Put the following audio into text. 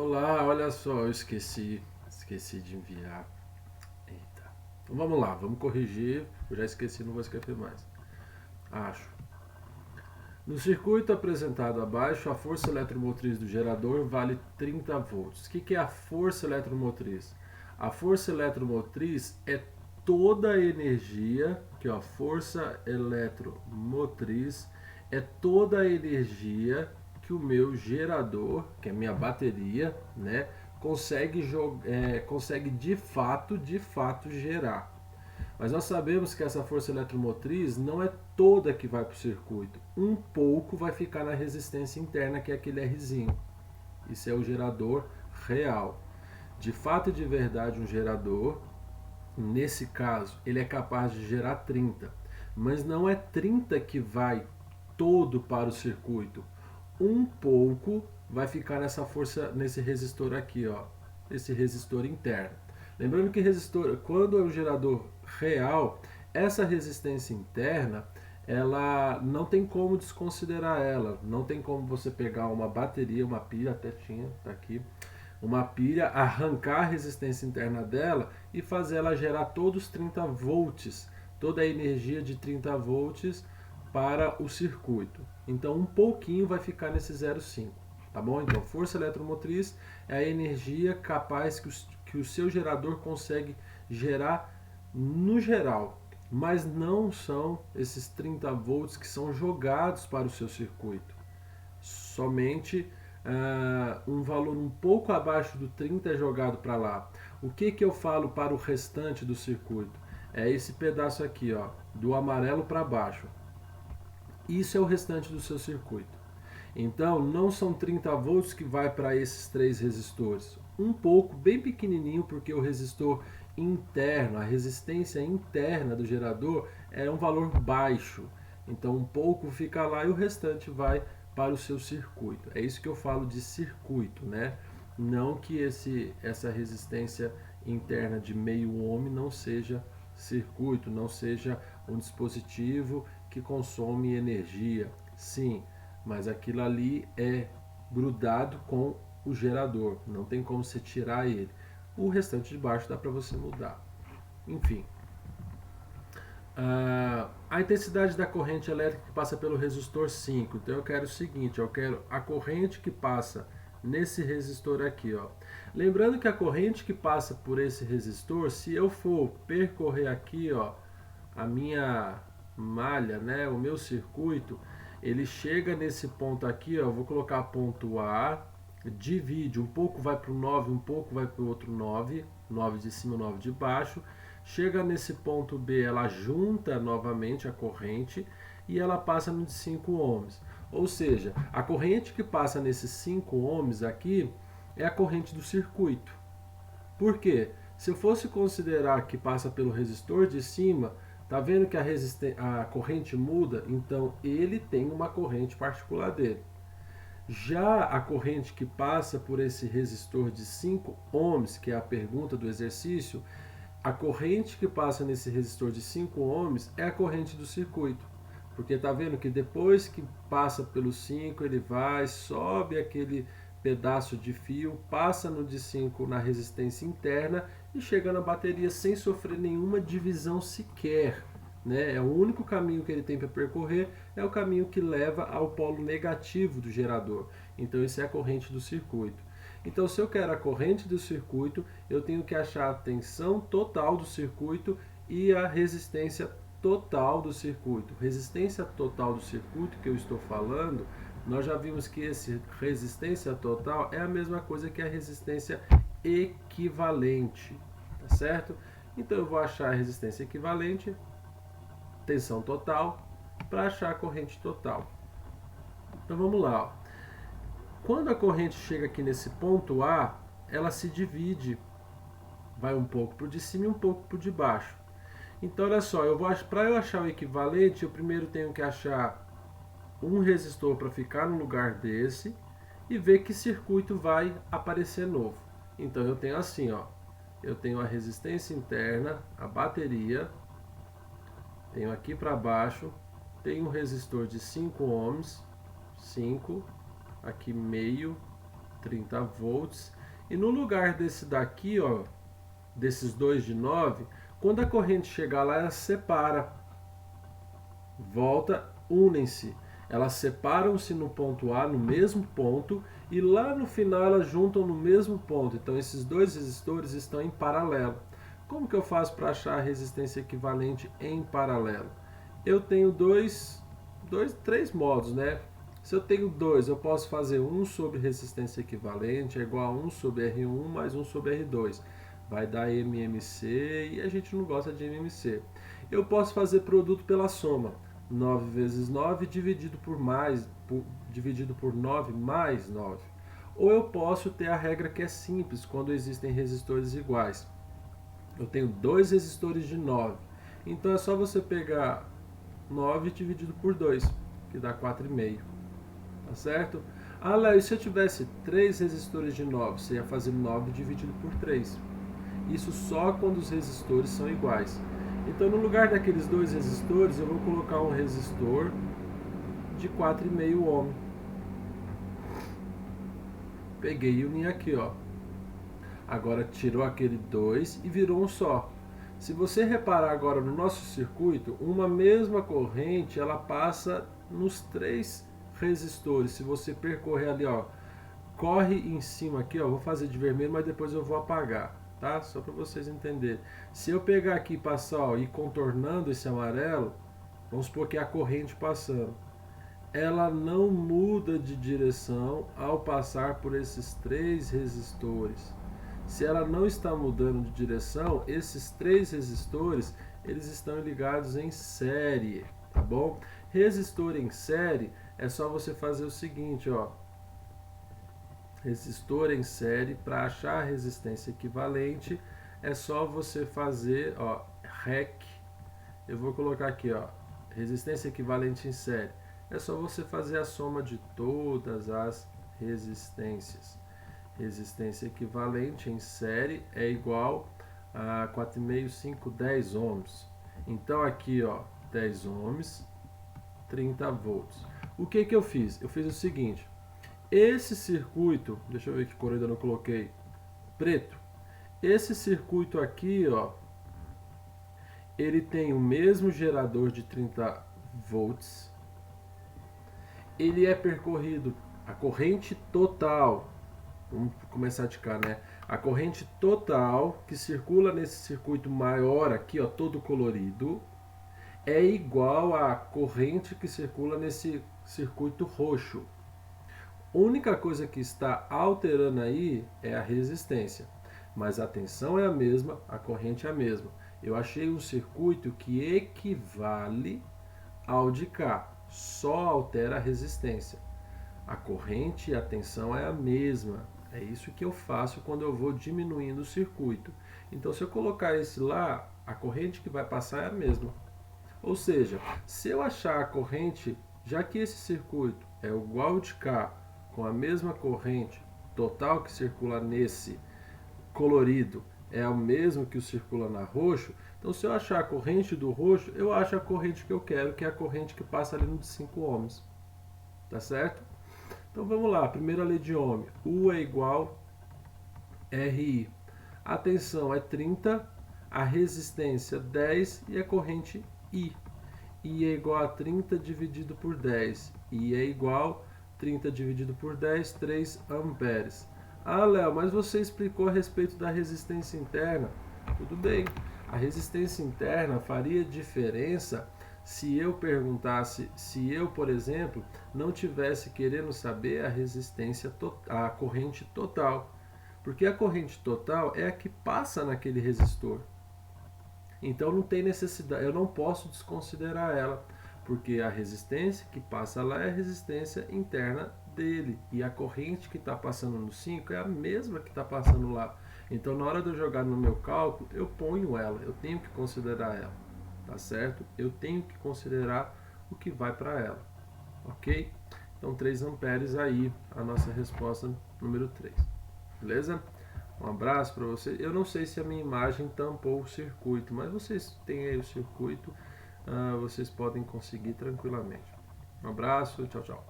Olá, olha só, eu esqueci de enviar. Eita. Então vamos lá, vamos corrigir. Eu já esqueci, não vou esquecer mais. Acho. No circuito apresentado abaixo, a força eletromotriz do gerador vale 30 volts. O que é a força eletromotriz? A força eletromotriz é toda a energia, que é a força eletromotriz, é toda a energia que o meu gerador, que é a minha bateria, né, consegue de fato gerar. Mas nós sabemos que essa força eletromotriz não é toda que vai para o circuito. Um pouco vai ficar na resistência interna, que é aquele Rzinho. Isso é o gerador real. De fato e de verdade, um gerador, nesse caso, ele é capaz de gerar 30. Mas não é 30 que vai todo para o circuito. Um pouco vai ficar nessa força, nesse resistor aqui, ó, esse resistor interno. Lembrando que resistor, quando é um gerador real, essa resistência interna, ela não tem como desconsiderar ela, não tem como você pegar uma bateria, uma pilha, até tinha, tá aqui, uma pilha, arrancar a resistência interna dela e fazer ela gerar todos os 30 volts, toda a energia de 30 volts para o circuito. Então um pouquinho vai ficar nesse 0,5, tá bom? Então força eletromotriz é a energia capaz que o seu gerador consegue gerar no geral, mas não são esses 30 volts que são jogados para o seu circuito. Somente um valor um pouco abaixo do 30 é jogado para lá. O que eu falo para o restante do circuito? É esse pedaço aqui, ó, do amarelo para baixo. Isso é o restante do seu circuito. Então, não são 30 volts que vai para esses três resistores. Um pouco, bem pequenininho, porque o resistor interno, a resistência interna do gerador é um valor baixo. Então, um pouco fica lá e o restante vai para o seu circuito. É isso que eu falo de circuito, né? Não que essa resistência interna de meio ohm não seja circuito, não seja um dispositivo que consome energia. Sim, mas aquilo ali é grudado com o gerador, não tem como você tirar ele. O restante de baixo dá para você mudar. Enfim, a intensidade da corrente elétrica que passa pelo resistor 5. Então eu quero o seguinte, eu quero a corrente que passa nesse resistor aqui, ó. Lembrando que a corrente que passa por esse resistor, se eu for percorrer aqui, ó, a minha malha, né, o meu circuito, ele chega nesse ponto aqui, ó, eu vou colocar ponto A, divide, um pouco vai para o 9, um pouco vai para o outro 9, 9 de cima, 9 de baixo, chega nesse ponto B, ela junta novamente a corrente e ela passa no de 5 ohms. Ou seja, a corrente que passa nesses 5 ohms aqui é a corrente do circuito. Por quê? Se eu fosse considerar que passa pelo resistor de cima, tá vendo que a corrente muda? Então ele tem uma corrente particular dele. Já a corrente que passa por esse resistor de 5 ohms, que é a pergunta do exercício, a corrente que passa nesse resistor de 5 ohms é a corrente do circuito. Porque tá vendo que depois que passa pelo 5, ele vai, sobe aquele pedaço de fio, passa no de 5 na resistência interna e chega na bateria sem sofrer nenhuma divisão sequer. Né? É o único caminho que ele tem para percorrer, é o caminho que leva ao polo negativo do gerador. Então isso é a corrente do circuito. Então, se eu quero a corrente do circuito, eu tenho que achar a tensão total do circuito e a resistência total do circuito. Resistência total do circuito que eu estou falando, nós já vimos que essa resistência total é a mesma coisa que a resistência equivalente, tá certo? Então eu vou achar a resistência equivalente, tensão total, para achar a corrente total. Então vamos lá, ó. Quando a corrente chega aqui nesse ponto A, ela se divide, vai um pouco para o de cima e um pouco para o de baixo. Então olha só, para eu achar o equivalente, eu primeiro tenho que achar um resistor para ficar no lugar desse e ver que circuito vai aparecer novo. Então eu tenho assim, ó, eu tenho a resistência interna, a bateria, tenho aqui para baixo, tenho um resistor de 5 ohms, 5, aqui meio, 30 volts. E no lugar desse daqui, ó, desses dois de 9, quando a corrente chegar lá, ela separa. Volta, unem-se. Elas separam-se no ponto A, no mesmo ponto, e lá no final elas juntam no mesmo ponto. Então esses dois resistores estão em paralelo. Como que eu faço para achar a resistência equivalente em paralelo? Eu tenho três modos, né? Se eu tenho dois, eu posso fazer 1 sobre resistência equivalente é igual a 1 sobre R1 mais 1 sobre R2. Vai dar MMC e a gente não gosta de MMC. Eu posso fazer produto pela soma. 9 vezes 9 dividido por 9 mais 9. Ou eu posso ter a regra que é simples, quando existem resistores iguais. Eu tenho dois resistores de 9. Então é só você pegar 9 dividido por 2, que dá 4,5. Tá certo? Ah, Léo, e se eu tivesse 3 resistores de 9? Você ia fazer 9 dividido por 3. Isso só quando os resistores são iguais. Então, no lugar daqueles dois resistores, eu vou colocar um resistor de 4,5 ohm. Peguei e uni aqui, ó. Agora tirou aquele 2 e virou um só. Se você reparar agora no nosso circuito, uma mesma corrente, ela passa nos 3 resistores. Se você percorrer ali, ó, corre em cima aqui, ó, vou fazer de vermelho, mas depois eu vou apagar. Tá? Só para vocês entenderem. Se eu pegar aqui e passar, ó, e contornando esse amarelo, vamos supor que é a corrente passando. Ela não muda de direção ao passar por esses 3 resistores. Se ela não está mudando de direção, esses 3 resistores, eles estão ligados em série, tá bom? Resistor em série é só você fazer o seguinte, ó. Resistor em série, para achar a resistência equivalente, é só você fazer, ó, REC. Eu vou colocar aqui, ó, resistência equivalente em série. É só você fazer a soma de todas as resistências. Resistência equivalente em série é igual a 4,5, 5, 10 ohms. Então aqui, ó, 10 ohms, 30 volts. O que que eu fiz? Eu fiz o seguinte. Esse circuito, deixa eu ver que cor eu ainda não coloquei, preto. Esse circuito aqui, ó, ele tem o mesmo gerador de 30 volts. Ele é percorrido, a corrente total, vamos começar de cá, né? A corrente total que circula nesse circuito maior aqui, ó, todo colorido, é igual à corrente que circula nesse circuito roxo. A única coisa que está alterando aí é a resistência, mas a tensão é a mesma, a corrente é a mesma. Eu achei um circuito que equivale ao de cá, só altera a resistência. A corrente e a tensão é a mesma. É isso que eu faço quando eu vou diminuindo o circuito. Então, se eu colocar esse lá, a corrente que vai passar é a mesma. Ou seja, se eu achar a corrente, já que esse circuito é igual ao de cá, com a mesma corrente total que circula nesse colorido é o mesmo que o circula na roxo, então se eu achar a corrente do roxo, eu acho a corrente que eu quero, que é a corrente que passa ali no de 5 ohms. Tá certo? Então vamos lá, primeira lei de Ohm. U é igual RI. A tensão é 30, a resistência 10 e a corrente I. I é igual a 30 dividido por 10. I é igual a 30 dividido por 10, 3 amperes. Ah, Léo, mas você explicou a respeito da resistência interna. Tudo bem. A resistência interna faria diferença se eu perguntasse, se eu, por exemplo, não tivesse querendo saber a resistência, a corrente total. Porque a corrente total é a que passa naquele resistor. Então não tem necessidade, eu não posso desconsiderar ela, porque a resistência que passa lá é a resistência interna dele, e a corrente que está passando no 5 é a mesma que está passando lá. Então na hora de eu jogar no meu cálculo, eu ponho ela, eu tenho que considerar ela, tá certo? Eu tenho que considerar o que vai para ela, ok? Então 3 amperes aí, a nossa resposta número 3, beleza? Um abraço para vocês. Eu não sei se a minha imagem tampou o circuito, mas vocês têm aí o circuito, vocês podem conseguir tranquilamente. Um abraço, tchau, tchau.